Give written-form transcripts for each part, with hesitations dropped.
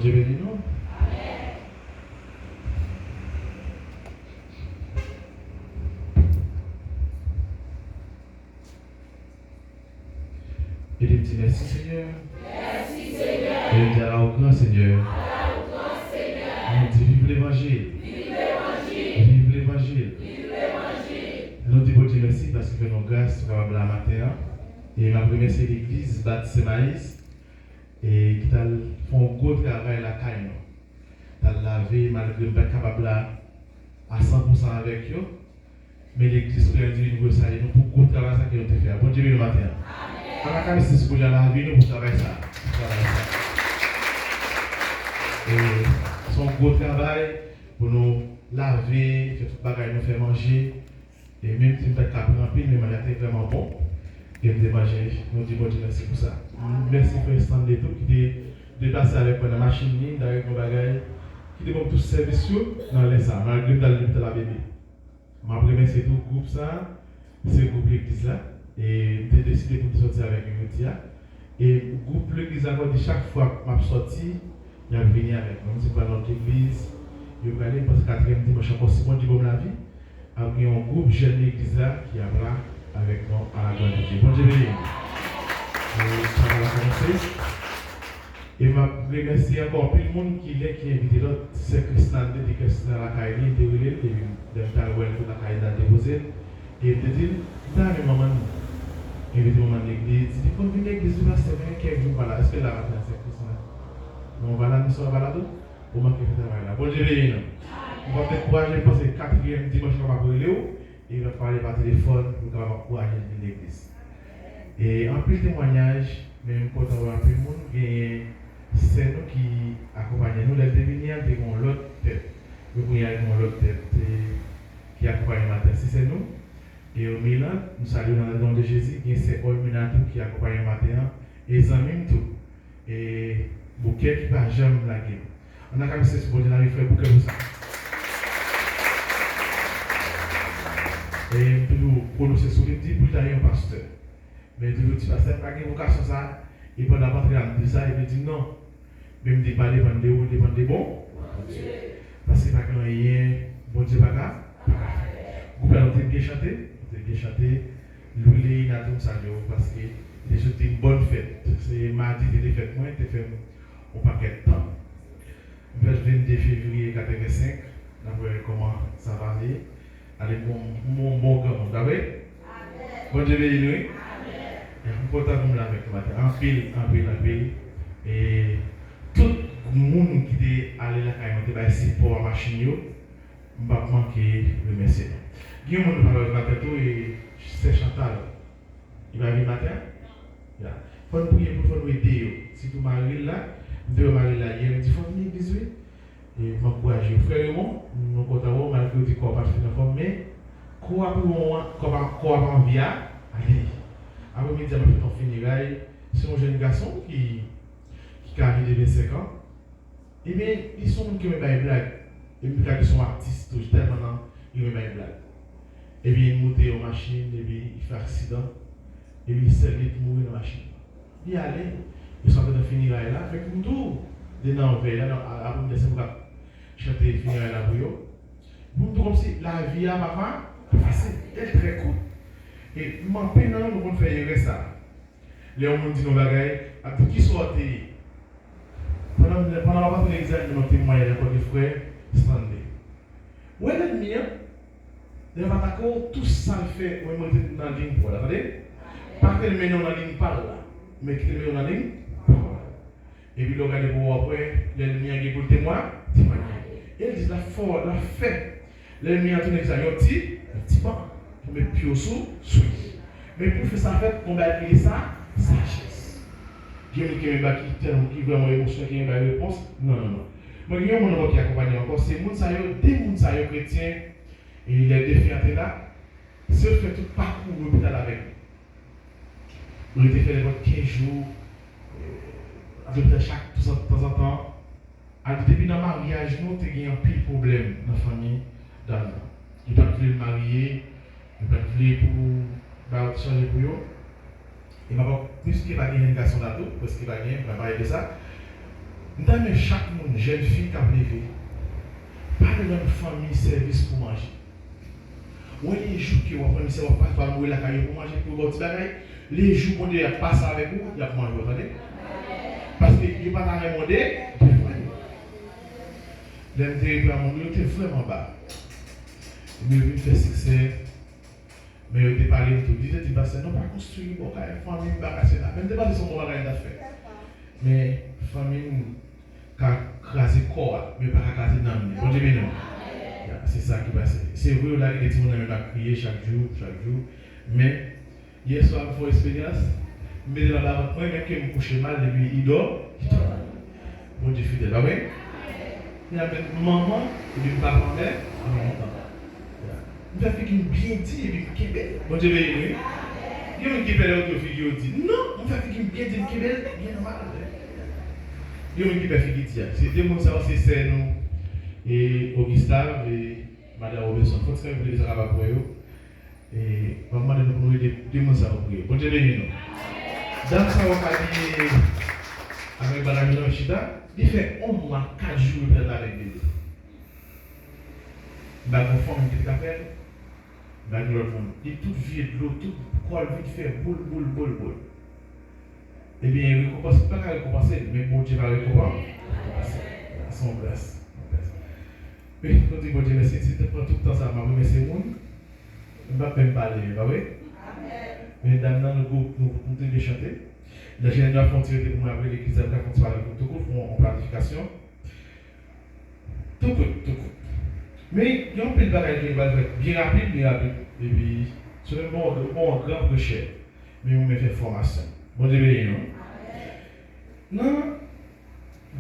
Dieu bénit nous. Et il dit merci Seigneur. Merci Seigneur. Et il dit au grand Seigneur. Nous dit vive l'évangile. Vive l'évangile. Vive l'évangile. Vive l'évangile. Nous disons Dieu merci parce qu'il fait nos grâces pour la matin. Et ma première c'est l'église Baptiste Maïs. Et qui a fait un gros travail à la caille. Tu as lavé malgré le pas capable à 100% avec eux. Mais l'église peut dire nous ça nous pour gros travail ça que nous fait. Bon Dieu le matin. Amen. À la caille c'est ce que j'ai la vie nous pour travailler ça. Et son gros travail pour nous laver, faire tout bagage, nous faire manger. Et même si nous ne pas remplir, mais il était vraiment bon. Et nous manger, nous disons bon Dieu merci pour ça. Merci pour l'instant de tout qui est déplacé avec la machine, avec nos bagages, qui est tout service dans les salles, malgré que dans la bébé. Je remercie tout le groupe, ça, c'est le groupe l'église là, et j'ai décidé de sortir avec une outil. Et le groupe l'église a dit chaque fois que je suis sorti, il a venu avec moi. Je suis pas dans l'église, je vais aller parce que 4e dimanche encore, c'est bon, du bon la vie. Il y a un groupe jeune de l'église là qui est là avec nous à la gloire de Dieu. Bon Dieu béni. Ça va commencer. Et je remercie encore plus le monde qui est invité là. C'est Christian de Christian à la Caïli, de Wille, de Tarouel, de la Caïli à déposer. Et de dire, dans le moment, invité maman de l'église, il dit, quand vous venez à l'église, vous savez qu'il vous là. Est-ce que la matin c'est Christian? On va là, nous sommes là, pour manquer de travail là. Bon Dieu béni. On va t'encourager parce que 4e dimanche, on va parler et il va parler par téléphone pour encourager l'église. Et en plus de témoignages, même quand on va plus de monde, c'est nous qui accompagnons. Nous, les deviniers, nous avons l'autre tête. Nous avons l'autre tête qui accompagne matin. Si c'est nous, et au Milan, nous saluons dans le nom de Jésus, c'est Olminatou qui accompagne matin, et les amis tout. Et Bouquet qui va jamais la guerre. On a quand même ce que vous avez fait Bouquet pour ça. Et toujours prononcer sur le dit pour d'ailleurs un pasteur. Mais toujours dit pasteur, pas de vocation ça, il peut d'abord regarder ça et dit non. Même dit pas dépendre de vous, dépendre de bon. Parce que pas que rien, bon Dieu pas là. Vous pouvez bien chanter, louer n'a tout ça parce que c'est une bonne fête. C'est mardi de fête moi, tu fait au paquet de temps. Le 22 février 85, on va voir comment ça va aller. Allez, mon bon cœur, d'accord? Bon Dieu béni, oui. Je suis content de vous avec ce matin. En pile. Et tout le monde qui est allé là, quand il est ici pour la machine, je ne vais pas manquer le merci. Guillaume, nous parlons de matin et c'est Chantal. Il va venir matin. Il faut nous prier pour nous aider. Si tu maries là, deux maris là, il me dit, il faut venir l'église, oui. Et je m'encourage. Frère et moi, nous comptons malgré que tu ne pas faire forme, mais quoi pour en vie, allez. Après, je me dis, je vais faire ton funérail. C'est un jeune garçon qui a arrivé de 25 ans. Et bien, ils sont qui me baillent blague. Et puis, ils sont artistes, tellement ils me baillent blague. Et puis, il monte en machine, et puis, il fait accident. Et puis, il s'est mourir dans la machine. Il allait, il sont en train de finir là, avec nous tout. Dès dans le là, après, il descend pour chanter finir là pour eux. Vous comme si la vie à maman, elle est très courte. Et maintenant, nous pouvons faire ça. Les gens disent nos bagailles, à tout qui soit pendant la partie de l'examen, nous témoignons encore des frères, standés. Où est l'ennemi? Les attaquants, tout ça fait, on est dans la ligne pour là, attendez? Pas que le mène dans la ligne par là, mais qu'il le mène dans la ligne par là. Et puis, le regardez pour après, l'ennemi a dit pour témoigner. Et ils disent la force, la fête. L'ennemi a tourné ça, il y a un petit pas. Pour mettre pied au sous, mais pour faire ça, fait, on va appeler ça sagesse. Il y a quelqu'un qui vraiment émotionnel, qui a une réponse. Non. Moi, il y a un monde qui accompagne encore. C'est des gens chrétiens, et les défiants là. Si on fait tout parcours l'hôpital avec nous, on a fait les 15 jours, à l'hôpital chaque de temps en temps. Depuis dans le mariage, nous avons un pile problème dans la famille. Il ne peut pas le marier. Je vais appeler pour changer pour eux. Et puisqu'il va gagner une garçon d'ado, parce qu'il va gagner, il va parler de ça. Nous avons chaque monde, jeune fille qui a levé, parle de notre famille, service pour manger. Ou les jours qui vont prendre, c'est pas toi mourir la caille pour manger, pour votre bagaille. Les jours qu'on doit passer avec vous, il y a manger, vous entendez? Parce que il n'y a pas de demander, l'intérêt pour mon Dieu était vraiment bas. Mais il fait succès. Mais il a parlé de tout. Il dit, non, pas construire, bon, famille, pas casser là. Même pas de son bagage d'affaires. Mais famille, qui a crasé le corps, mais pas crasé dans le bon Dieu, non. C'est ça qui passe. C'est vrai, là, que les gens ont crié chaque jour. Mais, hier soir, il faut expérience. Mais dans la moi, même que je me couche mal, et puis il dort. Bon Dieu fidèle, ah oui? Il y a maman, et puis papa, mère, en même temps. Il a fait qu'il bien dit, et puis qu'il est belle. Bon Dieu, oui. Il y a un qui perd l'autre fille qui dit non, il a fait qu'il bien dit, qu'il est belle, bien normal. Il y a un qui perd l'autre qui dit, c'est des mots, c'est nous, et Augustave, et Madame Robinson. Il faut que vous les ayez pour eux. Et maman de nous aider deux mots à prier. Bon Dieu, oui. Dans ça, on va dire avec Madame Chida, il fait au moins 4 jours de la l'église. Dans le fond, il t'appelle, dans le monde, il tout vide l'eau, tout quoi vite fait, boule. Eh bien, il ne récompense pas qu'à récompenser, mais bon Dieu va récompenser. À son place. Mais quand il dit merci, si tu prends tout le temps ça, je remercie le monde, je ne vais pas même parler, pas vrai? Mais dans le groupe, nous pouvons chanter. La génération a continué pour moi après l'église, elle a continué pour tout le monde, en planification. Tout court. Mais il y a un peu de bagages qui va être bien rapide. Et puis, c'est un bon grand projet. Mais on me fait formation. Bon Dieu, non? Non,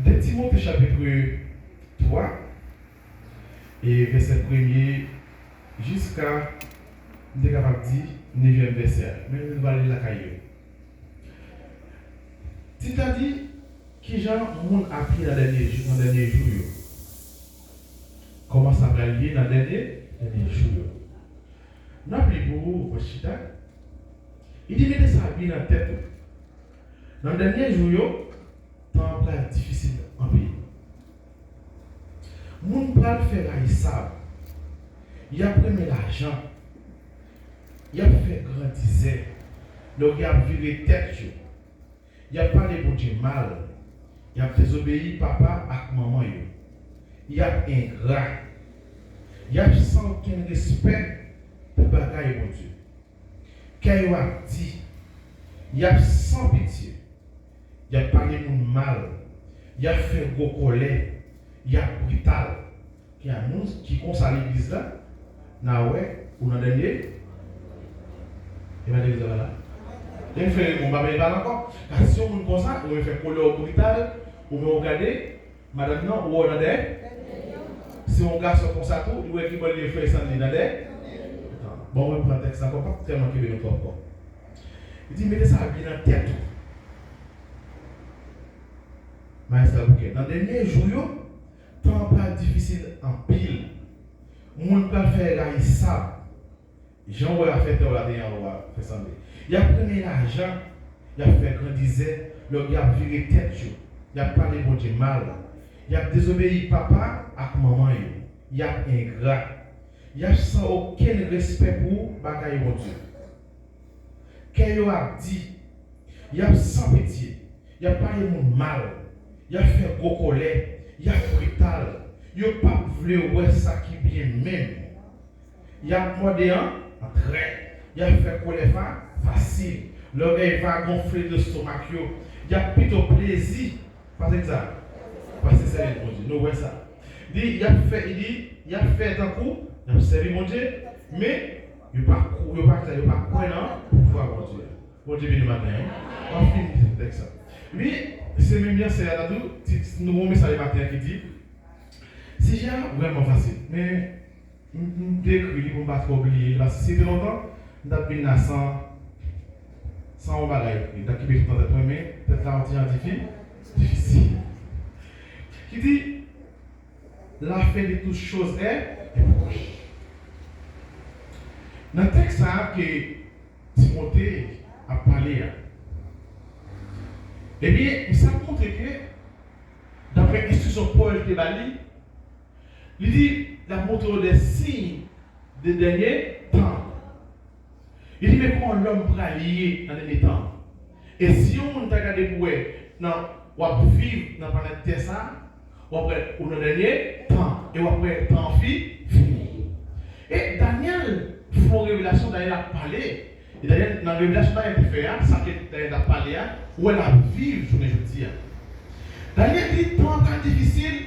de Timothée chapitre 3, et verset 1er, jusqu'à, je suis capable de dire, 9e verset. Mais nous allons aller la cahier. C'est-à-dire, qui genre monde a pris dans les derniers jours. Comment ça va lier dans les derniers jours. Nous avons pris pour vous, il dit mettez ça bien dans la tête. Dans les derniers jours, temps est difficile en pays. Moun pral faire la hisab. Il a pris l'argent. Il a fait grandir. Donc il a viré tête. Il a parlé pour Dieu mal. Il a désobéi papa et maman. Il a ingrat. Il a sans aucun respect pour bagaille mon Dieu. Quand il a dit, il a sans pitié. Il a parlé pour mal. Il a fait gros colère. Il y a brutal qui annonce qui consacre l'église là, ou dans le dernier. Il va dire là. Il fait mon baba il encore. Parce que si on comme ça, on fait colère brutal, on va regarder, madame non, ou on a des. Si on garde comme ça tout, il va écrire les frères sans les nader. Bon, on va prendre le texte encore, pas tellement qu'il veut encore. Il dit mettez ça bien dans la tête. Maître Bouquet, dans les derniers jours, temps pas difficile en pile. Moun peut faire la hisab. Jean va faire la dernière va faire sembler. Il a pris l'argent, il a fait grandir, il a viré tête, il a parlé bon Dieu mal. Il a désobéi papa à maman, il a ingrat. Il a sans aucun respect pour bagaille bon Dieu. Quand il a dit, il a sans pitié, il a parlé mal, il a fait gros colère. Il y a brutal. Il n'y a pas voulu voir ça qui bien même. Il y a demandé un trait. Il y a fait pour les femmes facile. L'oreille va gonfler de stomac. Il y a plutôt plaisir. Parce que ça. Parce que c'est le bon Dieu. Nous voyons ça. Il a fait un coup. Il a servi mon Dieu. Mais il n'y a pas quoi pour pouvoir mon Dieu. Bon Dieu, bien le matin. On finit ce texte. Lui, c'est même bien, c'est à nous avons mis ça le matin qui dit si j'ai vraiment facile, mais je décris pour ne pas trop oublier. Parce que si c'était longtemps, nous avons bien sans bagaille. Nous avons bien tout le temps, mais peut-être là, on tient difficile. Qui dit la fin de toutes choses est proche. Dans le texte que Timothée a parlé, eh bien, ça montre que d'après l'instruction Paul Tebali, il dit la montre des signes des derniers temps. Il dit mais comment l'homme pourra lier dans les derniers temps? Et si on t'a regardé pour non, on va vivre dans la planète Terre ça, on va dans le dernier temps et on va temps fini. Et Daniel, pour révélation, Daniel a parlé. Et Daniel, dans la révélation, Daniel a fait ça que Daniel a parlé, où elle a vécu sur les jours. Daniel dit temps difficile.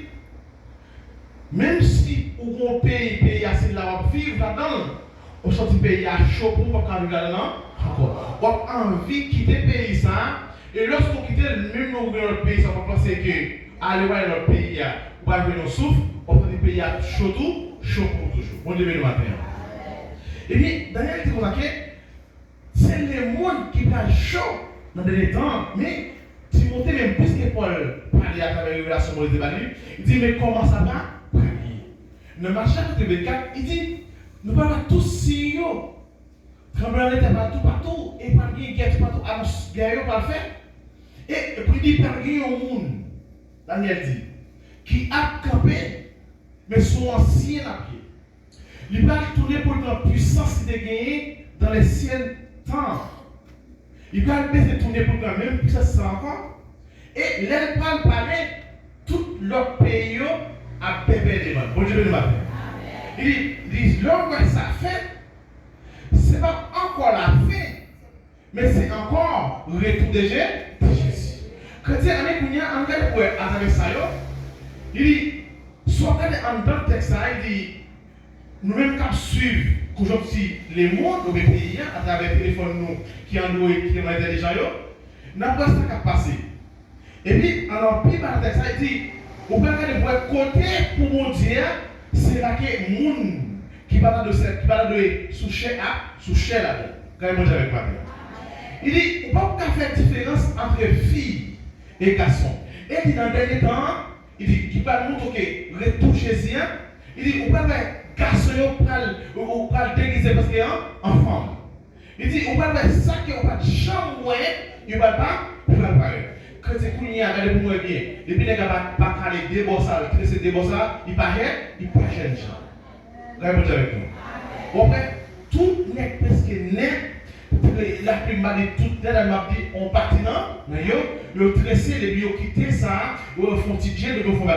Même si on pays assez là, on vivre là-dedans, on sort du pays à chaud pour pas arriver là-dedans, encore. On a envie de quitter le pays ça, et lorsqu'on quitte même notre pays, ça va penser que aller voir notre pays, on va venir souffle, on va du pays à chaud pour toujours. Bon Dieu, le matin. Et bien, Daniel dit comme ça que c'est le monde qui va chaud dans les temps, mais Timothée, même plus que Paul parlait à travers la révélation de Moïse, il dit mais comment ça va? Dans Matthieu chapitre 24, il dit nous parlons tous signaux. Tremblement de terre partout, et par qui guerre partout, annonce guerre parfait. Et puis il dit par qui au monde, Daniel dit, qui a campé, mais sont anciens à pied. Il va tourner pour la puissance qu'il a gagnée dans les anciens temps. Il va baisser tourner pour la même puissance encore. Et l'air va parler, tout leur pays à bébé des mains. Bon Dieu, le matin. Il dit, l'homme ça fait, ce n'est pas encore la fin, mais c'est encore le retour de Jésus. Quand il y a un peu de à travers ça, il dit, soit en dans le texte, il dit, nous-mêmes qui suivons aujourd'hui les mondes ou les pays à travers le téléphone nous, qui en nous et qui en intelligent, nous avons ça qui a passé. Et puis, alors, puis par le texte, il dit, vous pouvez voir côté pour mon Dieu, c'est là que les gens qui parlent de sous-chair là. Quand même, avec moi. Il dit, on ne peut pas faire différence entre filles et garçons. Et il dit, dans le dernier temps, il dit, il va montrer que retour Jésus, il dit, on ne peut pas faire garçon ou pas déguiser parce qu'il est en femme. Il dit, on ne peut pas faire ça qui n'est pas de chambre, il ne va pas préparer. Quand c'est qu'on y a, regardez pour moi bien. Depuis les gars pas caler des bossards, tresser des bossards, il paraît jeune gens. Regardez avec nous. Après, tout n'est presque net. La plupart de toutes les m'a dit, on patinant, ils ont tressé, ils ont quitté ça, ils ont fait un petit jet, ils ont fait un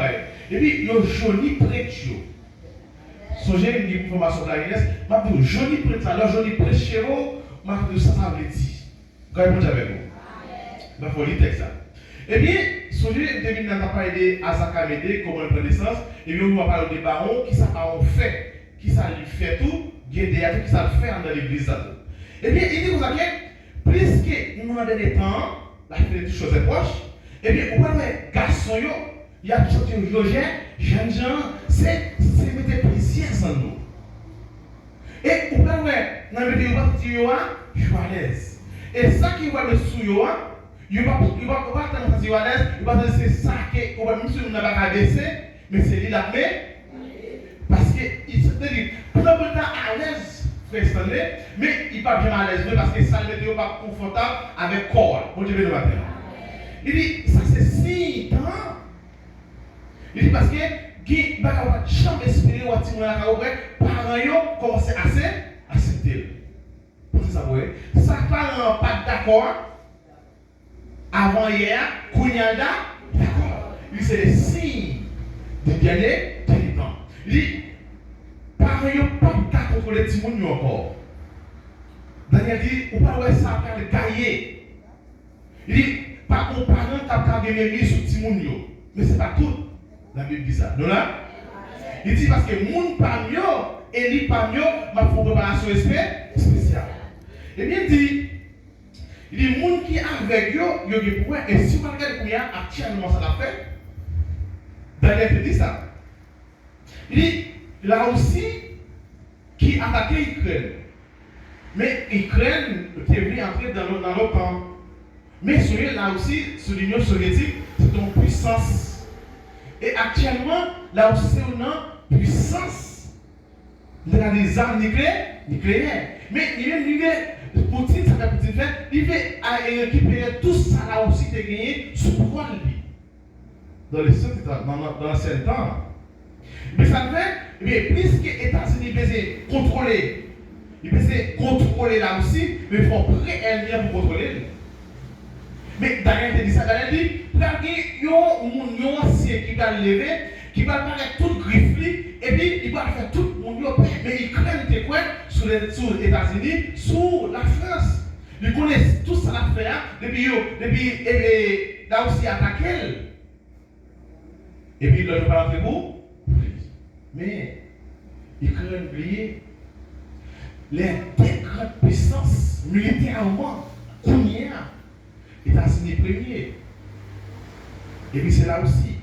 et puis, ils ont joli prêtre. Songez une information de la jeunesse, m'a dit, joli prêtre, alors joli prêtre chez vous, m'a dit, ça veut dire. Regardez avec nous. Il faut lire ça. Eh bien, songez, David n'a pas parlé d'Azakamédé, comment il prend naissance, et bien, on va parler des barons, qui ça baron fait, qui ça lui fait tout, Gédéa, qui ça le fait dans l'église. Eh bien, il dit vous savez, plus que nous avons des temps, la fait des choses proches, eh bien, on va voir garçon, il y a toujours un Roger, jeune gens, c'est mettre plaisir sans nous. Et on va voir, dans le vidéo, je suis à l'aise. Et ça qui va le sous, il va pas dire à l'aise, il va dire c'est ça qu'on va même si on n'a pas baissé, mais c'est lui la paix. Parce qu'il se dit, pour le temps à l'aise, mais il n'est pas bien à l'aise, parce que ça ne est pas confortable avec le corps. Bon Dieu, le matin. Il dit, ça c'est si temps. Il dit, parce que, il va avoir de chambre espérée, ou à tirer la carotte, parents commencent à accepter. Pour ça, vous voyez, ça parle pas d'accord. Avant hier, Kounyada, d'accord. Il c'est les signes du dernier temps. Il dit, par exemple, pas de contrôler les petits gens encore. Daniel dit, on ne peut pas ça faire le gailler. Il dit, par contre, parents qui ont gagné sur les petits gens. Mais ce n'est pas tout. La Bible dit ça. Non là? Il dit, parce que les gens parmi eux, et les parmi eux, ma faut préparation spéciale. Et bien, il dit, les gens qui sont avec eux, ils ont des points. Et si vous regardez combien actuellement ça l'a fait, Daniel te dit ça. Il dit, là aussi, qui attaquait l'Ukraine. Mais l'Ukraine qui est venue entrer dans l'OTAN. Mais celui là aussi, sur l'Union soviétique, c'est une puissance. Et actuellement, là aussi, c'est une puissance. Il y a des armes nucléaires. Mais il y a une Poutine, ça fait Poutine faire, il veut récupérer tout ça là aussi de gagner sous pouvoir de lui. dans l'ancien temps. Mais ça fait, plus que les États-Unis peuvent contrôler là aussi, mais il faut prêter un lien pour contrôler. Mais Daniel te dit ça, Daniel dit, il y a un ancien qui va lever, qui va paraître tout griffé, et puis il va faire tout le monde, mais il craint des coins sur les États-Unis, sur la France. Ils connaissent tout ça l'affaire, depuis là aussi attaqué. Et puis il ne pas entrer pour. Mais il craint oublier les deux grandes puissances militairement, première, États-Unis premier. Et puis c'est là aussi.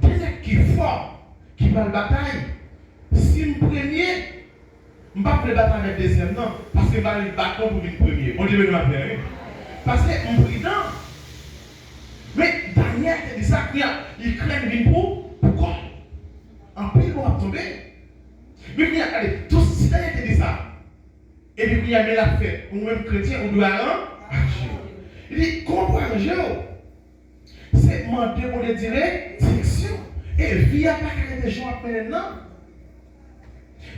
Dès qui est fort, qui va la bataille, si le premier, je ne vais pas le battre avec le deuxième, non, parce que je vais le battre pour le premier. Bon Dieu, je vais le faire. Parce que je suis prudent. Mais Daniel te dit ça, il craint une pour. Pourquoi? En plus, on va tomber. Mais puis, allez, tout si Daniel te dit ça, et puis il y a mis la fête, ou même chrétien, on doit agir. Il dit, comment pour agir? C'est demander pour les direction. Et vie à pas des gens maintenant.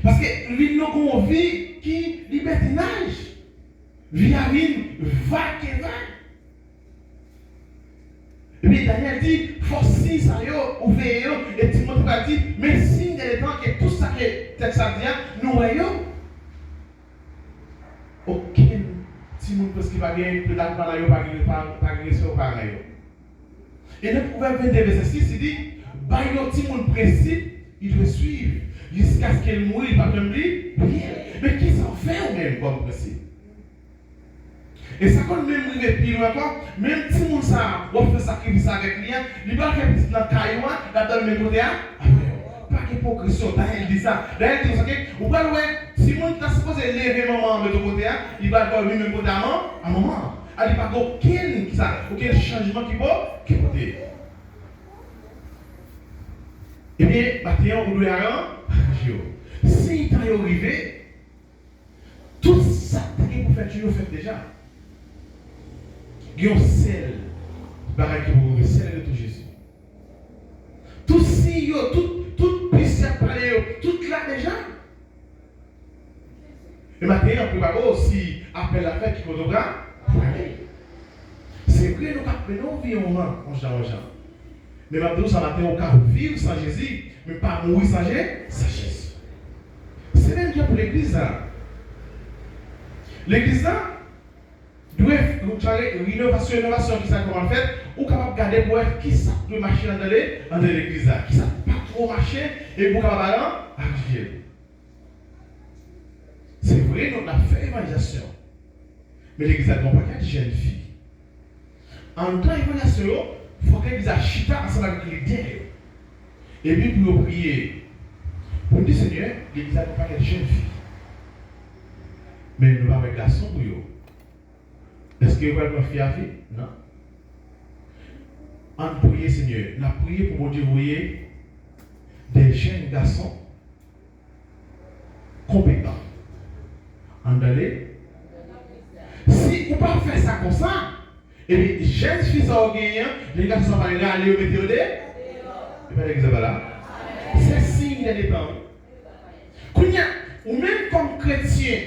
Parce que lui, nous avons une vie qui libertinage. Vie à vie, va que va. Et puis Daniel dit, forcez ça, ouvrez, et Timothée va dire, mais signe des temps que tout ça que texte ça dit, nous voyons. Aucun Timothée parce qu'il va gagner, peut-être pas gagner sur pareil. Et le proverbe 22, verset 6, il dit, Timothée principe, il doit suivre, jusqu'à ce qu'elle mouille, il ne va pas même dire, mais qui s'en fait au même comme principe? Et ça compte même plus loin encore, même si on fait sacrifice avec lui, il va faire petit dans caillou, dans le même côté, pas d'hypocrisie. Daniel dit ça. Daniel dit ça, vous voyez, si on est supposé lever maman de l'autre côté, il va avoir le même côté à maman. Il n'y a pas aucun changement qui peut côté. Eh bien, maintenant, on doit agir. Si il est arrivé, tout ça que vous faites, vous faites déjà. Il y a un sel, qui vous sel de tout Jésus. Tout si, tout puissant parler, tout là déjà. Et maintenant, on peut pas aussi appeler la fête qui photographe. C'est vrai, nous appelons vie au vent, mon Jean. Mais maintenant, ça matin, on peut vivre sans Jésus, mais pas mourir sans Jésus. C'est même bien pour l'église. L'église doit une innovation qui s'est comment fait, ou capable de garder pour être qui ça doit marcher dans l'église, qui ça pas trop marcher et pour capable agir. C'est vrai, nous avons fait l'évangélisation, mais l'église n'a pas qu'à jeunes filles. En temps d'évangélisation, il faut que l'église chita ensemble avec les dieux. Et puis pour prier, pour dire Seigneur, l'église n'a pas qu'à jeunes filles. Mais nous n'avons pas de garçons pour eux. Est-ce que vous pouvez me faire vie? Non. En prier, Seigneur, on a prié pour Dieu, vous voyez, des jeunes garçons compétents. En d'aller. Si vous ne pouvez pas faire ça comme ça, et les jeunes filles sont gagnants, les garçons vont aller au météo de. Et bien, l'église là. C'est signe des temps. Ou même comme chrétien,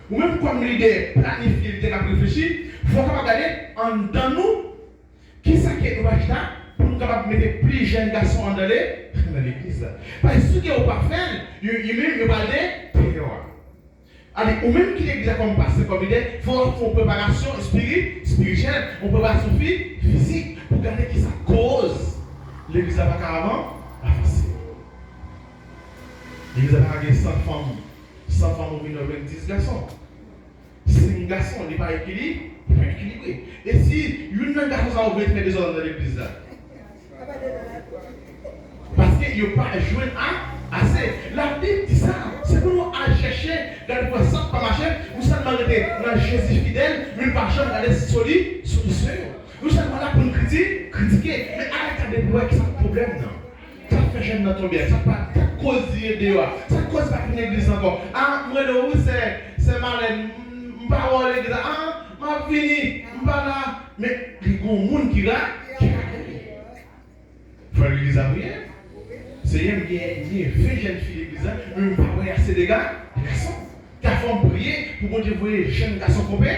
ou même comme leader, planifié, il a réfléchi. Il faut regarder en dedans nous, qui ça qui est nous acheter pour nous capables de mettre plus jeunes garçons dans l'église. Parce que ce qui est pas fait, il même va aller allez, ou même qui l'église comme pasteur comme idée, il faut une préparation spirituelle, une préparation physique pour regarder qui ça cause. L'église n'a pas carrément avancé. L'église n'a pas 100 femmes ou 10 garçons. Si un garçon n'est pas équilibré, et si une garçon a oublié de faire des ordres dans l'église, parce qu'il n'y a pas joué assez. La Bible dit ça, c'est pour nous à chercher dans le point sans pas marcher, nous sommes dans Jésus fidèle, nous ne pas jamais solide sur le Seigneur. Nous sommes là pour nous critiquer, mais arrêtez de voir que c'est un problème. Ça fait jeune dans ton bien, ça cause dehors, ça cause pas une église encore. Ah, moi, c'est malin. Parole l'église, m'a fini, pas là, mais il y a un monde qui là, faire l'église à prier. C'est une 20 jeunes filles l'église, même pas assez de gars, des garçons. Qui font prier pour bon Dieu voir les jeunes garçons compétents.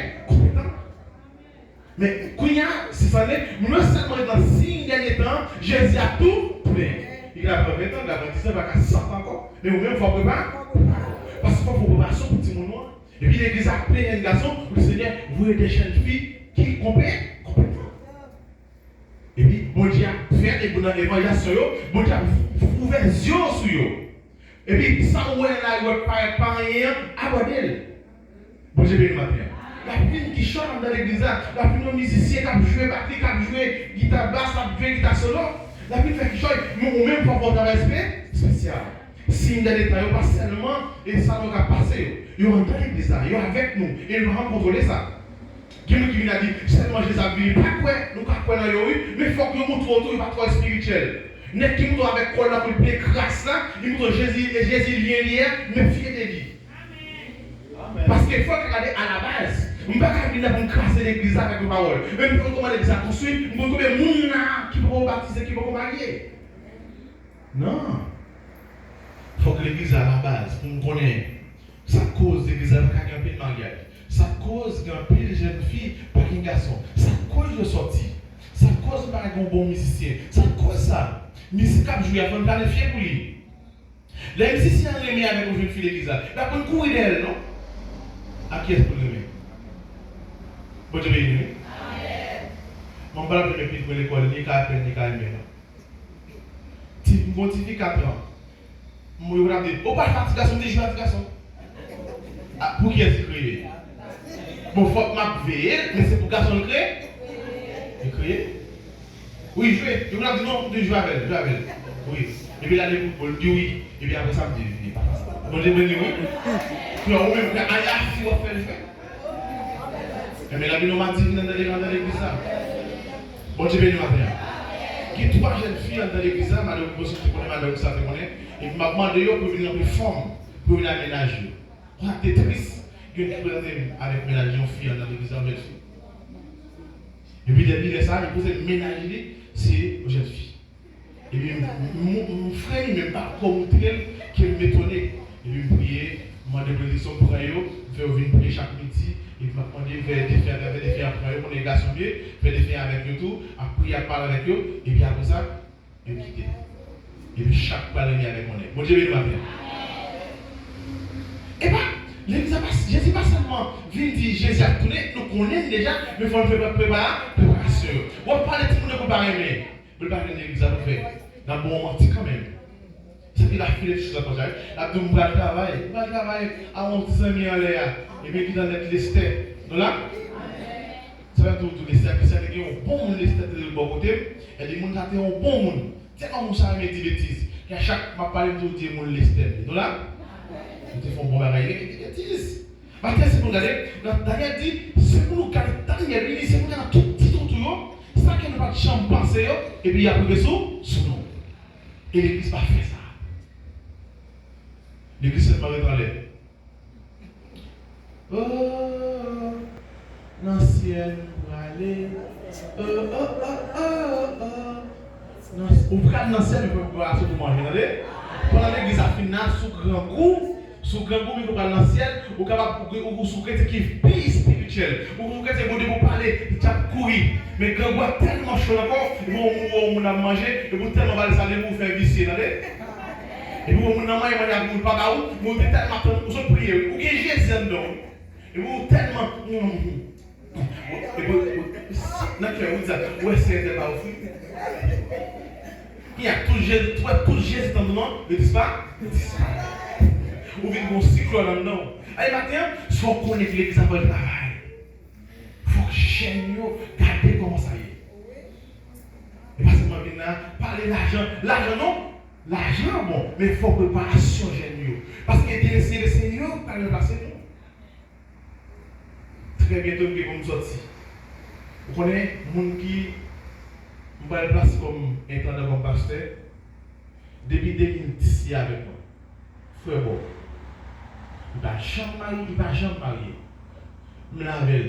Mais Kounia, si ça n'est, non seulement dans 6 derniers temps, Jésus a tout fait. Il a pas 20 ans, il a 20 ans, il a 100 encore. Mais vous-même, il faut préparer. Parce qu'il faut préparation pour petit monde. Et puis l'église a plein de garçons, le Seigneur, vous avez des jeunes filles qui compétents. Et puis, bon Dieu a fait des bonnes évangélisations, bon Dieu a ouvert les yeux sur eux. Et puis, ça, où est là, il va pas rien, aborder. Bon Dieu, bien matin. La fille qui chante dans l'église, la fille de musicien qui a joué batterie, qui a joué guitare basse, qui a joué guitare solo, la fille qui chante, mais même pour avoir un respect spécial. Si dans les détails, pas seulement, et ça nous a passé. Ils sont dans l'église, ils sont avec nous, et ils vont contrôler ça. Quelqu'un qui vient dire, seulement Jésus a vu, pas quoi, nous pas quoi dans le mais il faut que nous montrons autour, il n'est pas trop spirituel. N'est qui nous avec quoi là pour le grâce là, il nous Jésus, et Jésus vient, mais fier de lui. Parce qu'il faut regarder à la base. On ne peut pas venir pour casser l'église avec les paroles. Même pour comment l'église a construit, on peut trouver des gens qui vont baptiser, qui vont marier. Non. Il faut que l'église à la base, pour nous connaître, ça cause l'église avec un peu de mariage. Ça cause qu'un peu de jeunes filles, pas qu'un garçon. Ça cause de sortie. Ça cause par un bon musicien. Ça cause ça. Musique cap jouer avant de planifier pour lui. Les musiciens remet avec une jeune fille l'église là. La bonne courir d'elle, non? À qui est-ce que vous remet? Bon Dieu béni. Mon père me dit pour l'école, ni qu'à peine, ni qu'à aimer. Si vous continuez 4 ans, je vous dis, oh, pas de fatigation, des jeux de garçon. Pour qui est-ce créé? Bon, il faut que je veille, mais c'est pour garçon créer? Il créer? Oui, jouer. Je vous dis non, de jouer avec elle. Oui. Et puis là, il dit oui. Et puis après ça, me dit, bon Dieu béni, oui. Puis on même, si on fait le fait. Mais la Bible m'a dit dans l'église. Bon Dieu béni matin. Il y a 3 jeunes filles dans l'église, madame, vous connaissez madame, ça te connaît. Et puis m'a demandé pour venir en forme, pour venir aménager. On a été triste. Il y a une avec ménager une fille dans l'église, une jeune fille. Et puis depuis ça, il faut ménager ces jeunes filles. Et puis mon frère, il ne m'a pas compris qu'il m'étonnait. Et puis il priait, m'a demandé son pour eux, faire venir prier chaque midi. Il m'a demandé de faire des filles après eux, pour les garçons bien, faire des filles avec eux tout, à prier, à parler avec eux, et puis après ça, il me quitter. Et puis chaque parler avec mon aide. Bon Dieu béni matin. Et bien, l'église Jésus pas seulement vient dire Jésus a tourné, nous connaissons déjà, mais il faut faire préparation. On va parler de tout le monde pour pas aimer. Mais le parler de l'église a fait. Dans le bon moment, quand même. C'est qu'il a fait des choses à côté. Il a dit, on va travailler à mon petit ami en l'air. Et puis, il a dit, lesté. Donc là, ça va tout lesté. Puis, c'est qu'il y a un bon monde lesté de bon côté. Et les gens qui ont un bon monde. C'est comme ça, il dit bêtises. Et à chaque fois, parler de dire, mon lesté. Donc là, ils font bon bagage. Ils disent bêtises. Maintenant, c'est pour regarder. Daniel dit, c'est pour nous garder Daniel. Il dit, c'est pour nous garder tout petit autour. Ça qui n'a pas de chambre pensée. Et puis, il y a plus de sous nous. Et l'église va faire ça. L'église se marie dans l'air. Oh, l'ancienne pour aller. Ou prendre l'ancienne pour manger, regardez. Pendant l'église a fini sous grand coup, il faut prendre l'ancienne, ou capable ou sous quelqu'un qui est plus spirituel, ou sous quelqu'un qui pour parler, il a courir. Mais grand bois tellement chaud encore, on a mangé, et vous tellement va aller vous faire visser, regardez. Et vous, vous n'avez pas de pas vous êtes tellement vous êtes prié, vous avez Jésus dedans. Et vous tellement. Et vous, vous dites, où est-ce que c'est là aussi? Il y a tout Jésus dans le nom, ne dis pas. Vous vivez un cyclone dedans. Allez, matin, soit on connaît l'église après le travail. Il faut que j'aime garder comment ça y est. Et pas seulement venir parler d'argent. L'argent, non? L'argent, bon, mais il faut préparation géniaux. Parce que le Seigneur, par le passé, non. Très bientôt, nous allons sortir. Vous connaissez les gens qui me place comme intendant, comme pasteur, depuis qu'ils sont ici avec moi. Frère, bon, il ne va jamais marier, il ne va jamais marier. Je l'avais,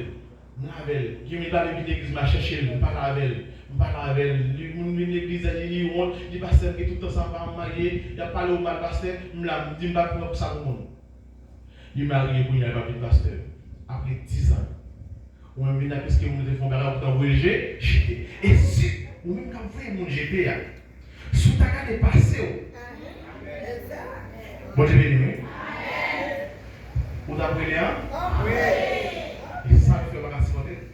Navel, qui me parle de l'église, m'a cherché, je parle avec elle. L'église, il passe tout le temps sans pas marier, il a parlé au mal pasteur, il m'a dit, pas pour ça pour monde. Il m'a marié pour il n'a pas de pasteur. Après 10 ans. Ou même, il a qu'est-ce que vous avez fait pour t'envoyer, jeter. Et si, ou même quand vous voyez mon jeter, sous ta garde est passé. Bon, je vais dire, vous avez un? Oui. Et ça, il fait pas casser votre tête.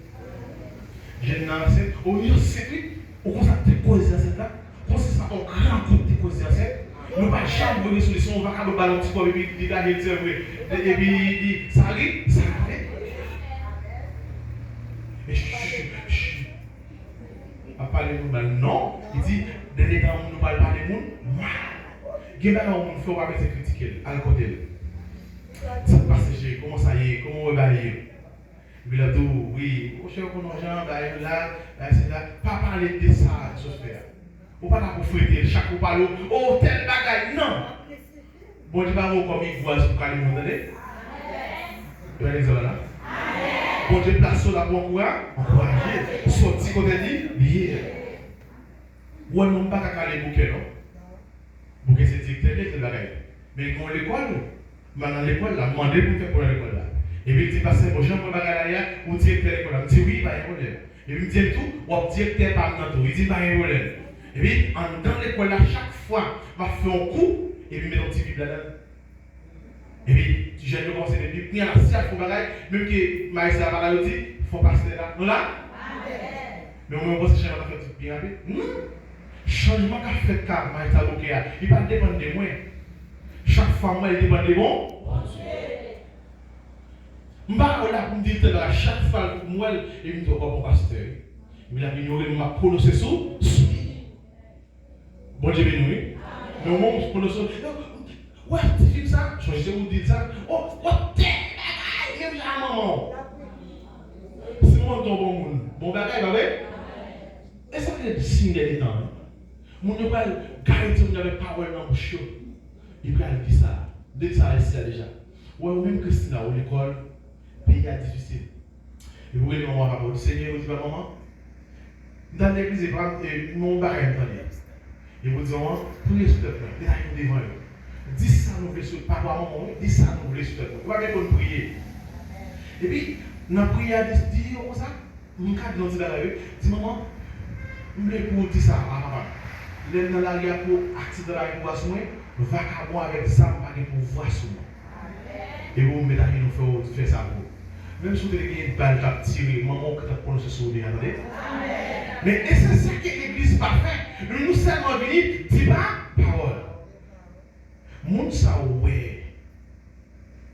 J'ai lancé, au milieu de ce truc, on commence à déposer à cette là, on commence à grand coup de déposer à cette. Nous ne pouvons jamais avoir une solution, on va faire le ballon petit peu, et puis il a dit, et puis ça arrive, ça arrive. Mais chut, à parler de nous, non, il dit, de l'état où nous parlons pas de monde, mal. Il y a des gens qui font avec ces critiques, à côté. Ça passe, comment ça y est, comment on va y il a dit, oui, au cher qu'on a là, c'est là, pas parler de ça, chose faire. Ou pas pour fouetter, chaque fois parler, oh, tel bagaille, non. Bon, Dieu va voir comme il voit ce qu'on vous entendez. Tu as l'exemple là. Bon, Dieu place sur la pour encourager, sorti comme elle dit, bien. Ou on n'a pas qu'à caler bouquet, non. Bouquet c'est directeur, c'est bagaille. Mais quand l'école, maintenant l'école, là, demandez pour faire pour l'école là. Et puis, il dit, parce que bon, j'aime pas la ou directeur de l'école. Il dit, oui, pas de problème. Et puis, il dit tout, ou directeur par tout. Il dit, pas de problème. Et puis, dans l'école, là, chaque fois, il va faire un coup, et puis, il met un petit bible là-dedans. Et puis, tu jettes le conseil de Bible, il y a la siège pour bagaille, même que Maïs a parlé, il dit, il faut passer là. Non, là? Mais on pense que changement a fait tout bien rapide. Non. Changement qu'a fait car Maïs a bloqué, il va dépendre de moi. Chaque fois, moi, il dépend de bon. Je ne vais pas pour me dire que chaque fois que moi, je me dis au pasteur. Il a ignoré ma prononcé sous. Bon Dieu béni. Mais au moment où je prononce, ouais, tu fais ça. Je vais vous dire ça. Oh, t'es bagaille, maman. C'est moi ton bon monde. Bon bagaille, va ver. Et ça fait des signes des temps. Mon ne pas garantir que vous n'avez pas parole dans le bouche. Il peut dire ça. Dès que ça reste déjà. Ouais, ou même Christina à l'école. Pays difficile. Et vous voyez, maman va dire, Seigneur, vous dites, maman, dans l'église, mon barème, et vous dites, priez sur le peuple, et là, il devant eux. Dis ça, nous voulons sur le papa, maman, dis ça, nous voulons sur le peuple. Vous va bien qu'on prie. Et puis, dans la prière, dis comme ça, nous cadrons dans la rue, dis, maman, nous voulons pour dire ça, papa. Les dans la rue pour activer la rue pour voir sur moi, va qu'à moi avec ça, pour voir sur moi. Et vous mettez à nous faire ça pour vous. Même si vous avez une balle qui tiré, maman qui a prononcé sur vous, attendez. Mais c'est ça que l'église pas fait. Nous sommes venus dire pas parole. Moun sa ouais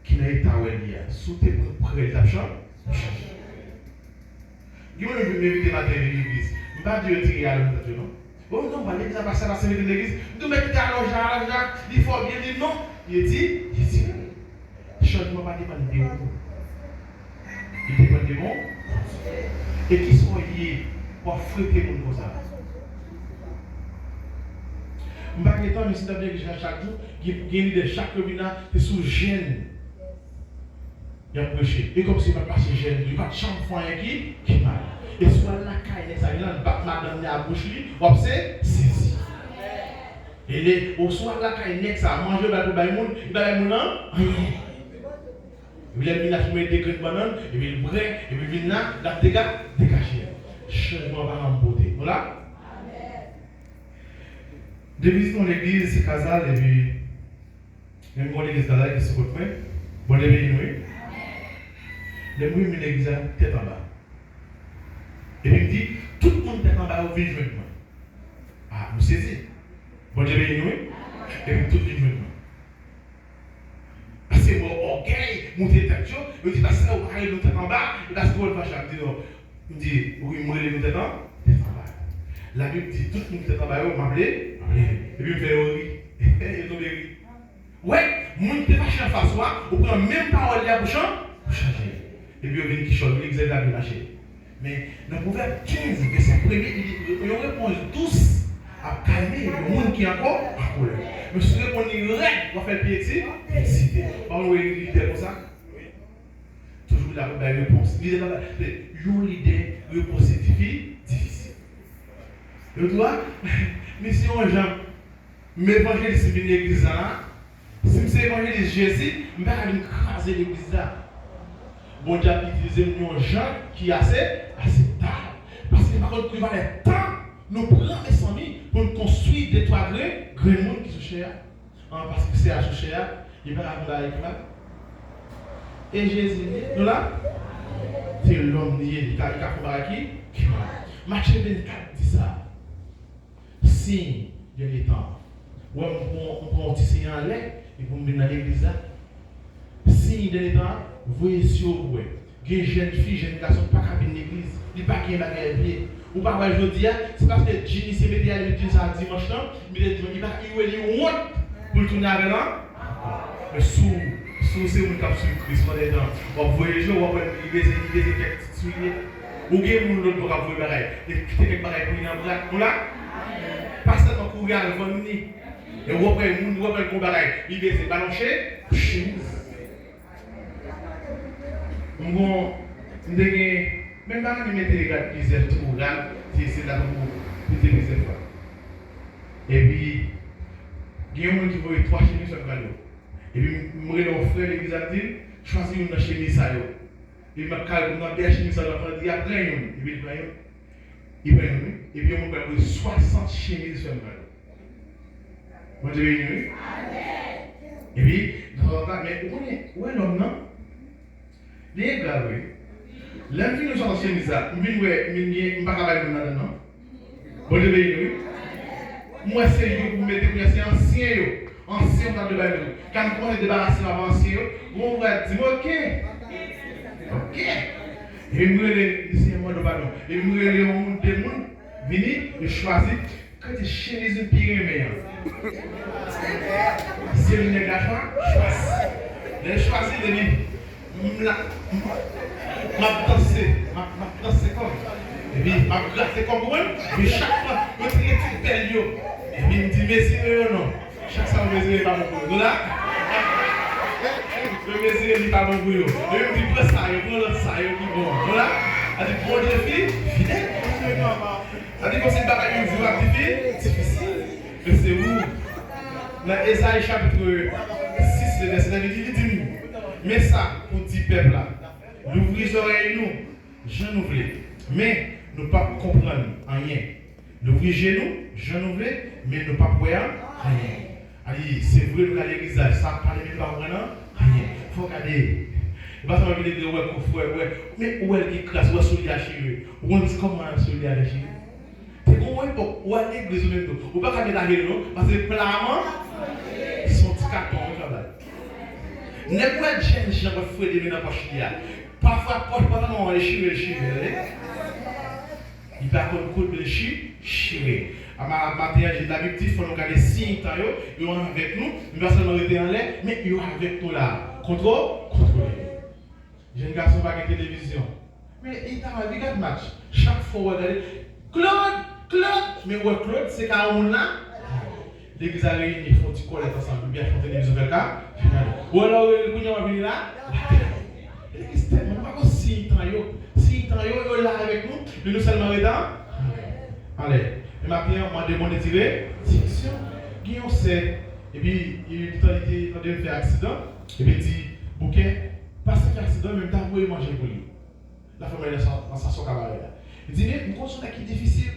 qui n'a été à Wélia, sous tes propres étapes, changer. Vous me m'inviter matin à l'église. Je ne vais pas dire tirer à l'église, non. Bon, non, pas l'église a passé à la l'église. Nous mettons à l'argent, il faut bien dire non. Il dit, changement pas dépend de vous. Il dépend de moi. Et qui sont liés pour fréter mon comme ça. Je ne vais pas dire, mais si tu as bien que chaque jour, il y a une idée, chaque webinaire, c'est sous gêne. Il y a prêché. Et comme si je ne pas passer gêne, il n'y a pas de chambre qui mal. Et soit la caille, ça vient de battre madame à la bouche, ou c'est saisi. Et au soir, la caille, ça a mangé, il va le monde, il va le monde, il a mis la fumée des graines de banane, et puis le brin, et puis il a la dégagé. Changement va en beauté. Voilà? De visite dans l'église, c'est Casal, et puis même dans l'église Casal qui se retrouve. Bon, les bénis, oui. Les bruits de l'église, tête en bas. Et puis il me dit, tout le monde tête en bas, au vide maintenant. Ah, vous saisissez. Bon, les bénis, oui. Et puis tout vide maintenant. Parce que mon orgueil, mon tête chaud, il me dit, parce que là, vous allez nous tête en bas, et parce que vous allez faire ça. Il me dit, oui, moi, les nous tête en bas. La Bible dit, tout le monde tête en bas, vous m'appelez. Et puis il me fait, oui. Il est tombé, oui. Ouais, mon tête fâché en face, vous prenez même parole là pour changer. Et puis, il y a qui chante, il a lâché. Mais dans le proverbe 15, verset 1er, il y a une réponse douce à calmer le monde qui est encore en colère. Mais si vous répondez règle, on va faire piété, hésitez. Par exemple, il dit comme ça. Toujours la réponse. une idée de penser difficile. Je dois, mission Jean, m'évangéliser l'église là, si je suis évangéliste Jésus, je vais écraser l'église là. Bon Dieu a utilisé un Jean qui est assez tard. Parce que par contre, il va le temps, nous prenons les amis pour nous construire des toits grands monde qui sont chers. Parce que c'est à cher, il va avoir la éclat. Et Jésus, nous là, c'est l'homme lié, il a fait qui Matthieu 24 dit ça. Si il y a des temps, où on prend un petit signe en lait, et pour venir dans l'église là. Si il y a des temps, vous voyez sur vous, il y a des jeunes filles, jeunes garçons, pas qu'à venir l'église, il n'y a pas qu'à venir pied. Ou pas, je dis, c'est parce que Jimmy s'est mis à l'église dimanche, mais il va y avoir une honte pour tourner avec là. Mais sous c'est une capsule Christ dedans. Vous voyez les gens, vous voyez les quelques souliers. Ou bien vous l'autre pour vous pareil. Et quitter quelque part pour une bras. Vous là? Parce que quand vous regardez le venir. Et vous voyez le combat. Il baisse balancer. Bon, même quand vous mettez les gars qui disent tout là, c'est là pour vous dire cette fois. Et puis, il y a un qui voit 3 chemises sur le cadeau. Et puis, je vais offrir l'église à dire, choisis une chemise à eux. Il m'a calé, on a bien chemise à l'autre, il y a plein de monde. Il prend une. Et puis, on va 60 chemises sur le cadeau. Vous avez une? Et puis, mais où est l'homme, non? Les gars, oui. L'homme nous sommes en chemise à, je ne vais pas travailler maintenant. Vous avez une? Moi, c'est lui vous mettez, c'est ancien. Ancien dans le bain. Quand on est débarrassé avant ancien, on va dire ok. Et nous, c'est moi de ballon. Et nous, les gens viennent et choisir quand tu chemises une pyramide. C'est une négation, choisis. Les choisis de lui. Ma danse comme. Et puis, ma danse comme moi. Mais chaque fois, je traite une belle. Et puis, il me dit, mais c'est non. Chaque fois, je ne mesure pas mon boulot. Là, je ne mesure pas mon boulot. Je me dis, prends ça, je prends l'autre ça, je dis, bon. Voilà. Elle dit, bon, je fille, fidèle. Elle dit, comme c'est une joue activée, difficile. Mais c'est où? Dans Ésaïe chapitre 6, le verset 9, il dit, mais ça, pour petit peuple là, l'ouvrir les oreilles, nous, je nous voulais. Mais nous ne pas comprendre rien. L'ouvrir genoux, je nous voulais, mais nous ne pas voir rien. Allez, c'est vrai, nous regardons l'église, ça parle même pas vraiment, rien. Il faut regarder. Il va falloir que les gens mais où est-ce qu'il crasse, où est-ce qu'il y a chez où est-ce comment il y a chez c'est comment il faut, où est l'église même tout. Ou pas regarder la gueule, non? Parce que plairement, ils sont petits cartons, n'est pas de gens qui ont fait des mines en poche. Parfois, pas les chier. Il va contre le chier. À ma matin, j'ai l'habitude, il faut nous garder 6 temps, ils sont avec nous, ils ne vont pas seulement rester en l'air, mais ils sont avec nous là. Contrôler. J'ai un garçon qui a une télévision. Mais il regarde le match. Chaque fois, on regarde Claude. Mais ouais, Claude, c'est quand on a. L'église a réuni, il faut qu'ils collectent ensemble, bien chanter des musiques avec ça. Ou alors, il va venir là. L'église, tellement, pas comme 6 ans, là avec nous, mais nous seulement dedans. Allez, et maintenant, on m'a demandé de tirer. Direction, Guillaume sait. Et puis, il a fait un accident. Et puis, il dit, Bouquet, pas cet accident, même temps, vous pouvez manger pour lui. La famille est dans sa cabaret. Il dit, mais, une chose qui est difficile.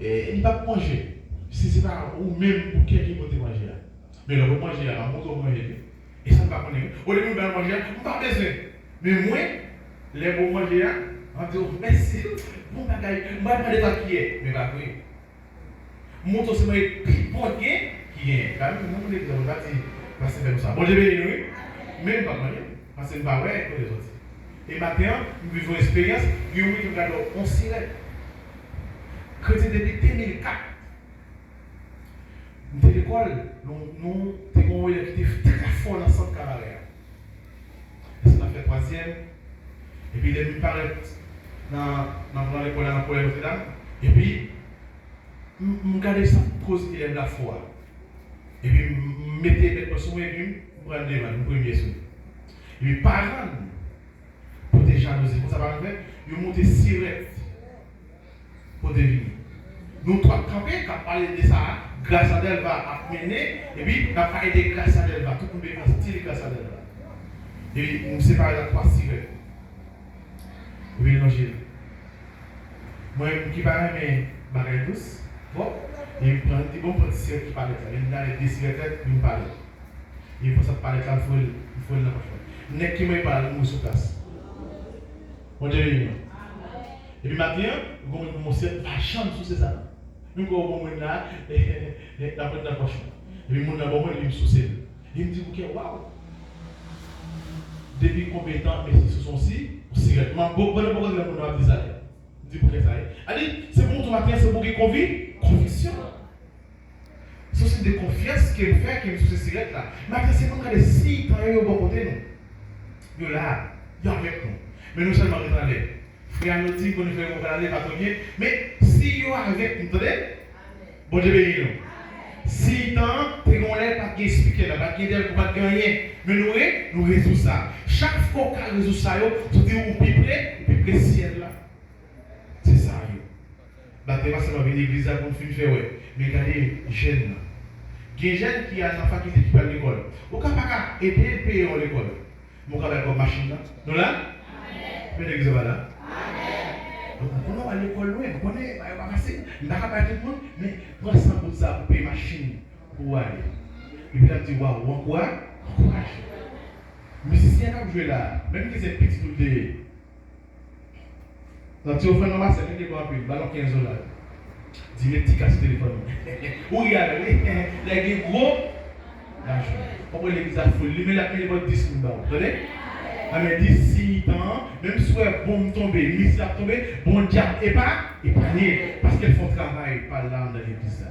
Et il ne va pas manger. Si ce n'est pas ou même Bouquet qui peut manger. Mais le manger, la moto manger. Et ça ne va pas connaître. Au début, on va manger, on ne va pas besoin. Mais moi, les bons manger, on dit, merci. Bon bagaille, je ne vais pas dire qui est, mais pas oui. Moto, c'est moi qui est. Quand même, tout le monde ne va pas dire, parce que c'est ça. Bon, je vais dire, même pas moi, parce que c'est pas vrai pour les autres. Et maintenant, nous vivons une expérience, nous regardons, on s'y est. Chrétien depuis 2004. Nous sommes l'école, nous avons été très fort dans le centre cabaret. Et ça a fait 3e. Et puis, il est venu paraître dans l'école dans le Notre-Dame. Et puis, je regardais ça cause qu'il aime la foi. Et puis, je mettais les personnes et puis, je prenais les mains, je prenais les sous. Et puis, parents, protéger jalousie. Pour ça, par exemple, ils montent sirette pour deviner. Nous trois campés, qui parlé de ça, grâce à elle va mener, et puis, on a parlé de grâce à elle va, tout le monde va style grâce à elle va. Et puis, nous séparons la trois sirettes. Et puis, non, j'ai. Moi, qui parle, mais, bagaille douce, bon, et il prend des bons petits sirettes qui parlent de ça. Il y a des sirettes, il me parle. Il faut ça parler là, il faut le prochaine. N'est qui me parle, nous sur place. Bon Dieu, et puis maintenant, mon ciel va chanter sur ça. Nous avons un là, d'après la prochaine. Et puis mon d'abord, il me soucie. Il me dit, ok, waouh. Depuis combien de temps, mais si ce sont si, cigarette. Je ne sais pas pourquoi on a dit ça. Je dis pourquoi ça est. Allez, c'est bon, ton matin, c'est pour qu'il conviction. C'est aussi de confiance qu'il fait, qu'il me sous ces cigarettes là. Maintenant, c'est comme les si, quand il est au bon côté, nous. Il est là, il est avec nous. Mais nous seulement nous allons. Frère nous dit qu'on nous fait aller, pas trop bien. Mais si il est avec nous, attendez, bon Dieu béni nous. Si tant, tu n'as pas expliquer, pas de pour pas gagner. Mais nous résout ça. Chaque fois qu'on résout ça, tu dis où piper ciel là. C'est ça. Bah, tu vas seulement venir à l'église pour nous faire, ouais. Mais regardez, jeunes. Il y a des jeunes qui ont une faculté qui parlent à l'école. Vous ne pouvez pas aider le pays à l'école. Vous pouvez faire une machine là. Nous là? Mais l'église va là. On va à l'école loin. On connaît, on va passer. On va pas tout le monde. Mais prends ça pour ça, pour payer machine pour aller. Et puis là, tu dis, waouh, on quoi? Encourage. Mais si c'est un jouer là, même si c'est petit tout de. Donc, tu offres normal, c'est un peu plus, ballon 15 $. Dis les petits casses téléphone. Oui, il y a les gros. L'argent. Pourquoi l'église a folie? Mais la paix est 10 000 $. Vous voyez? Mais d'ici temps, même si vous bon tomber, missile a tombé, bon diable et pas épargné. Parce qu'elles font travail par là dans l'église.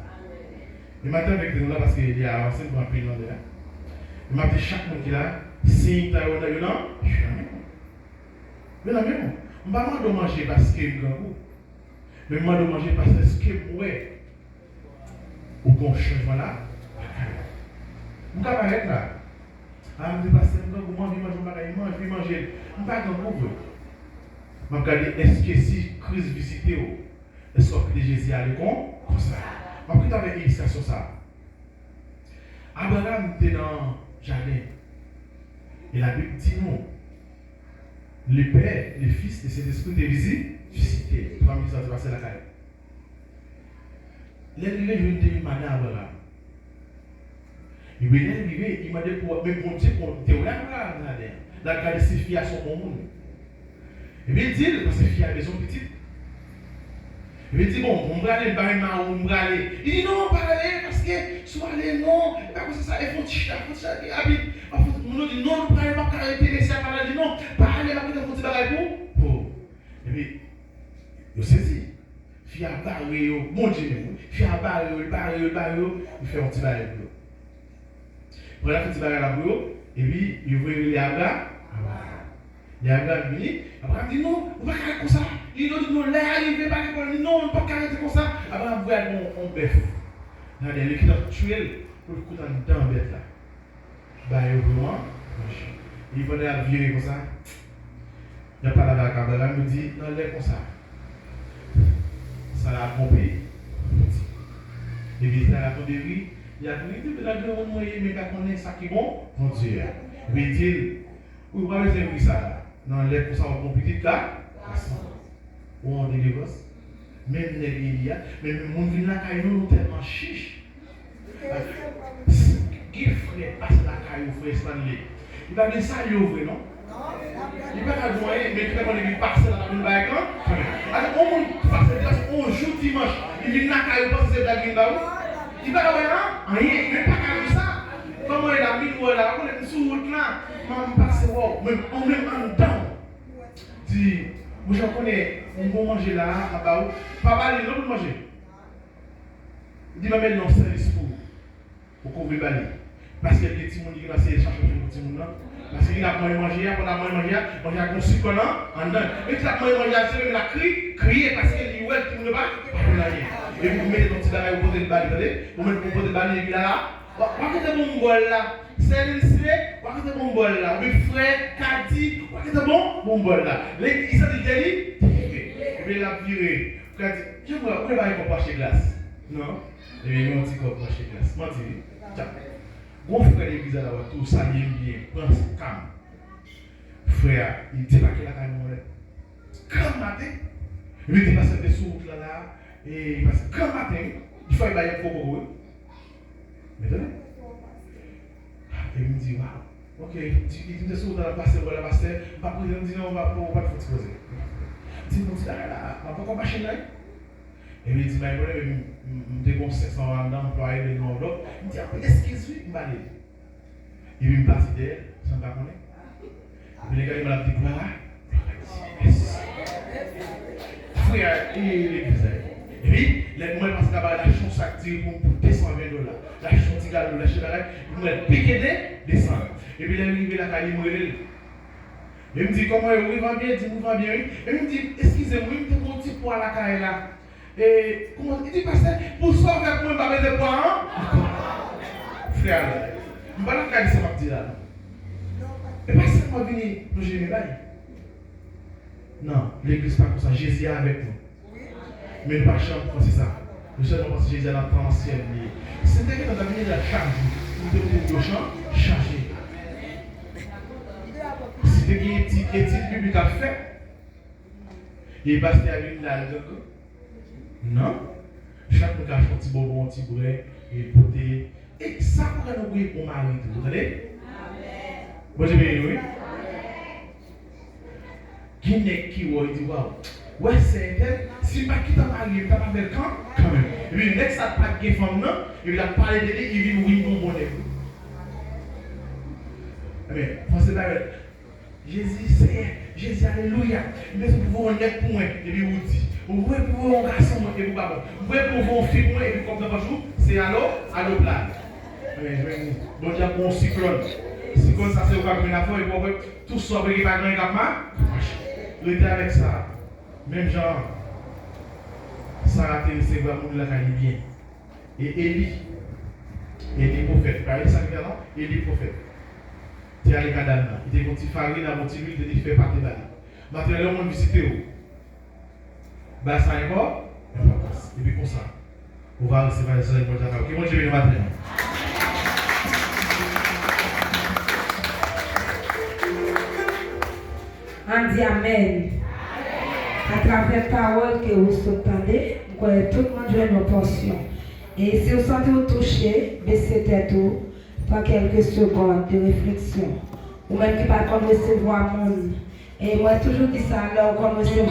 Et maintenant, avec nous là, parce qu'il y a avancé pour un pays là. Et maintenant, chaque monde qui est là, si tu as un là, je suis là même. Mais là même, on ne va pas manger parce que je suis grand. Mais moi, de manger parce que moi, au bon changement là, on va arrêter là. Ah, je vais passer un temps pour manger, je vais manger. Je ne vais pas comprendre. Je vais regarder, est-ce que si crise visite, est-ce que Jésus a le con comme ça? Je vais regarder l'illustration ça. Abraham était dans le jardin. Et la Bible dit non. Le Père, le Fils et cet esprit de visiter. Tu vas me dire ça, tu vas passer la caille. L'arrivée, je vais te demander à Abraham. Il m'a dit, il m'a dit, pour même mon Dieu, pour te regarder la garder ses filles à son bon monde. Il m'a dit, parce que ses filles à la maison petite. Il m'a dit, bon, on va aller, on va aller. Il dit, non, pas aller, parce que, soit aller, non, pas comme ça, il faut tirer, on dit, non, on va aller, pas intéresser à parler, il dit, non, pas aller, on va faire un petit pour. Et puis, il saisit. Fille à barrer, mon Dieu, fille à barrer, il fait un petit barrer. Pour la petite barrière là et puis il veut les Abraham. Les Abraham dit, Abraham dit non, on va pas arrêter comme ça. Il dit non, là, il ne veut pas répondre, non, on ne peut pas arrêter comme ça. Abraham voit mon bœuf. Il qui a tué pour le coup dans le bête là. Bah, il vraiment, il venait à virer comme ça. Il n'y a pas la vague. Abraham me dit, non, l'air comme ça. Ça l'a compris. Et puis, ça l'a compris. Il y a dit que la grande moyenne, mais qu'on est ça qui est bon, mon Dieu. Il dit, vous ne pouvez pas faire ça. Non, les pour ça, on compliqué là, ou on délivrance. Même les gars, mais le monde vient là, quand nous tellement chiche. Qui ferait passer la caille au frère Stanley? Il va bien ça, il ouvre, non? Il va pas jouer, mais tu vas passer dans la bague. Alors, on passe on joue dimanche. Il vient là, quand il passe cette blague là. Il va avoir rien, mais pas comme ça. Comment il a mis là, on est sur route là, on passe même en dedans. Dis, moi je connais, on va manger là, là-bas, papa il veut manger. Il dit, maman non, service pour couvrir le balai. Parce que les petits gens qui ont essayé de chercher les petits gens là, parce qu'il a mangé, on a mangé, on a construit quoi là, en dedans. Et tu as mangé, c'est la crier parce qu'il dit, ouais, tu ne veux pas, et vous mettez ton petit bagage au côté de balai, vous mettez au côté de balai, et puis là, vous mettez mon bol là, c'est une série, vous pas de bon bol là. Mais frère, Kati, pas de bon bol là. L'église a dit, mais la virée. Kati, je vois, où est-ce qu'on va chez glace? Non? Et bien, on dit qu'on va chez glace. Moi, je dis, mon frère l'église là, tout ça, il est bien, prends calme. Frère, il dit pas qu'il a quand même calme matin. Il était passé des sous là, et il passe calme matin. Il faut y aller pour vous. Mais tenez. Et il me dit, waouh, ok, il me dit, dans la pasteur, voilà, pasteur, il me dit, non, on va pas te poser. Il me dit, là, on va pas marcher là. Et il me dit, mais je me dis, 700 ans d'employés de l'enveloppe. Il me dit, excuse-moi, il m'a dit. Il me passe derrière, sans pas connaître. Et les gars, il m'a dit, frère, l'église. Et puis, les moyens parce qu'il y a la chance active pour $220. La chance de la chevalier, il m'a piqué descendre. Et puis, il est arrivé là, il m'a dit, il me dit, comment il va bien, il dit, va bien. Et il me dit, excusez-moi, il me dit, mon petit poids là, caille là. Et comment il dit, pasteur, pour sauver pour moi, pas de poids, hein? Frère, je ne vais pas dire ça, je là. Et pas seulement venir pour gérer là. Non, l'église pas comme ça, Jésus est avec nous. Mais nous ne pas penser ça. Nous seulement penser Jésus est dans l'ancienne vie. C'est-à-dire que dans la vie, il a changé. Nous devons changer. Si tu as une étude biblique à faire, il va se faire une là. Non. Chaque fois, il a un petit bonbon, un petit boulet, et poté. Et ça pourrait nous briller pour Marie. Vous entendez? Bon, j'ai bien oui. Qui n'est qui ou il dit waouh. Ouais, c'est elle. Si pas qui t'a marié, t'as pas fait quand même. Et puis, next ça pas de femme non, il a parlé de lui, il vit oui bon bonnet. Mais pensez pas Jésus c'est Jésus alléluia. Mais vous pouvez en être pour moi et puis vous dit. Vous pouvez pour un garçon et vous pas bon. Vous pouvez pour un fille et puis comme ça par jour, c'est allô plat. Mais bon Dieu pour un cyclone. Cyclone ça c'est pas une affaire et pour tout ça qui va gagner comme ça. Il était avec ça. Même genre, Sarah c'est vraiment la qualité bien. Et Élie prophète. Pas ça qui est là, Élie prophète. Tu as les cadavres. Il était petit farine, un petit huile, il fait partie de la vie. Maintenant, on visite où? Bah, ça est quoi? Et puis, comme ça, on va recevoir les soeurs et les ok, moi je vais le matin. On dit Amen. À travers la parole que vous entendez, tout le monde joue nos portions. Et si vous sentez vous toucher, baissez tête pour quelques secondes de réflexion. Ou même qui ne pas recevoir monde. Et moi, toujours dit ça, alors, comme recevoir